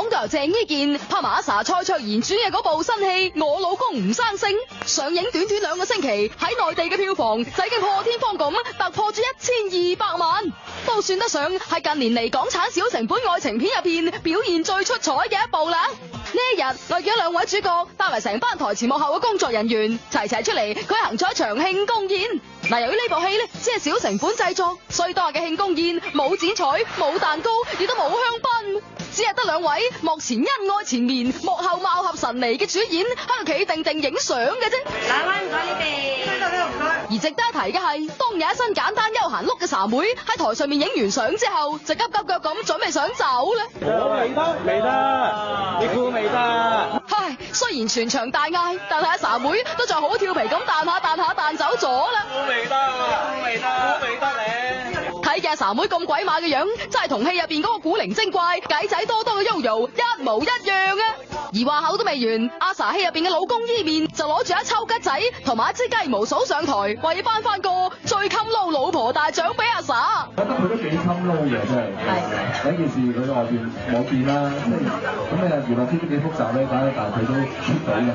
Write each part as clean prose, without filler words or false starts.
講都由鄭伊健拍埋阿 sa 蔡卓妍主演嘅嗰部新戲《我老公唔生性》，上映短短2個星期，喺內地嘅票房就已經破天荒咁突破咗1200萬，都算得上係近年嚟港產小成本愛情片入邊表現最出彩嘅一部啦。呢一日我約兩位主角帶埋成班台前幕後嘅工作人員齊齊出嚟舉行咗一場慶功宴。嗱，由於呢部戲呢只係小成本製作，所以當日嘅慶功宴冇剪彩、冇蛋糕，亦都冇香檳，只係得兩位幕前恩愛纏綿、幕後貌合神離嘅主演喺度企定定影相嘅啫。兩位唔該你哋，唔該。而值得一提嘅係，當日一身簡單休閒碌嘅傻妹喺台上面影完相之後，就急急腳咁準備想走啦。我未得，你估未得？唉，雖然全場大嗌，但係阿傻妹都仲好調皮咁彈下彈走咗啦。我未得你。睇嘅阿傻妹咁鬼馬嘅樣，真係同戲入邊嗰個古靈精怪、計仔多多嘅 Yoyo 一模一樣啊！而話口都未完，阿 sa 戲入邊嘅老公伊面就攞住一抽桔仔同埋一支雞毛掃上台，為要頒翻個最襟撈老婆大獎俾阿 sa。我覺得佢都幾襟撈嘅，真係。第一件事佢喺外邊冇變啦，咁你娛樂圈都幾複雜咧，但係佢都出到嘅。呢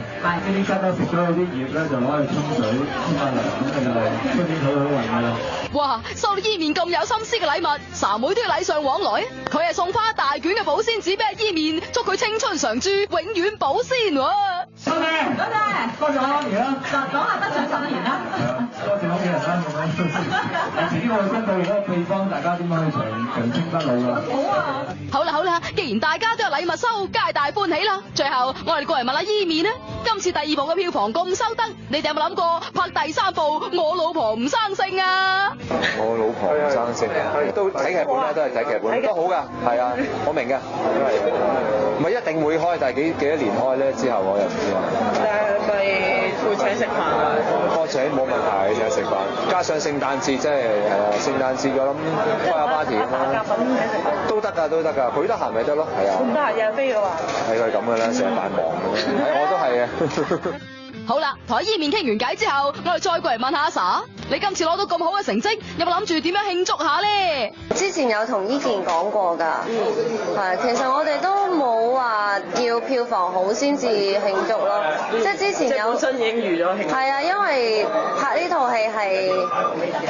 啲桔咧食咗嗰啲葉咧，就攞去沖水沖下涼，咁就係出年好好運㗎啦。哇！收到伊面咁有心思嘅禮物，sa妹都要禮尚往來，佢係送翻一大卷嘅保鮮紙俾阿伊面，祝佢青春常駐，永遠保鮮喎。多謝我媽咪啦，講下得獎10年啦。多謝屋企人啦，咁樣。自己我根據嗰個配方，大家點樣去長青不老㗎？好啊！好啦，既然大家都有禮物收，皆大歡喜啦。最後我哋過嚟問下伊面啦，今次第2部嘅票房咁收得，你哋有冇諗過拍第3部《我老婆唔生性》啊？我老婆唔生性，都睇劇本啦，都係睇劇本，都好㗎，係啊，我明㗎，唔係一定會開，但係幾多年開咧？之後我又唔知啦。咪會請食飯啊？我請冇問題，請食飯，加上聖誕節即係聖誕節我諗開下 party 咁啦。都得㗎，佢得閒咪得咯，係啊。咁得閒日飛嘅話。係佢咁㗎啦，成日扮忙㗎，我都係啊。好啦，同伊面傾完偈之後，我哋再過嚟問下阿 sa，你今次攞到咁好嘅成績，有冇諗住點樣慶祝下咧？之前有同伊健講過㗎，係其實我哋都冇話要票房好先至慶祝咯，即係之前有。本身已經預咗慶祝。係啊，因為拍呢套戲係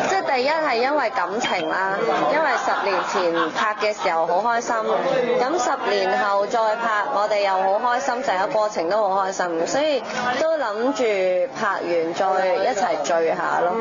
即係第一係因為感情啦，因為10年前拍嘅時候好開心，咁10年後再拍我哋又好開心，成個過程都好開心，所以都諗住拍完再一齊聚下咯。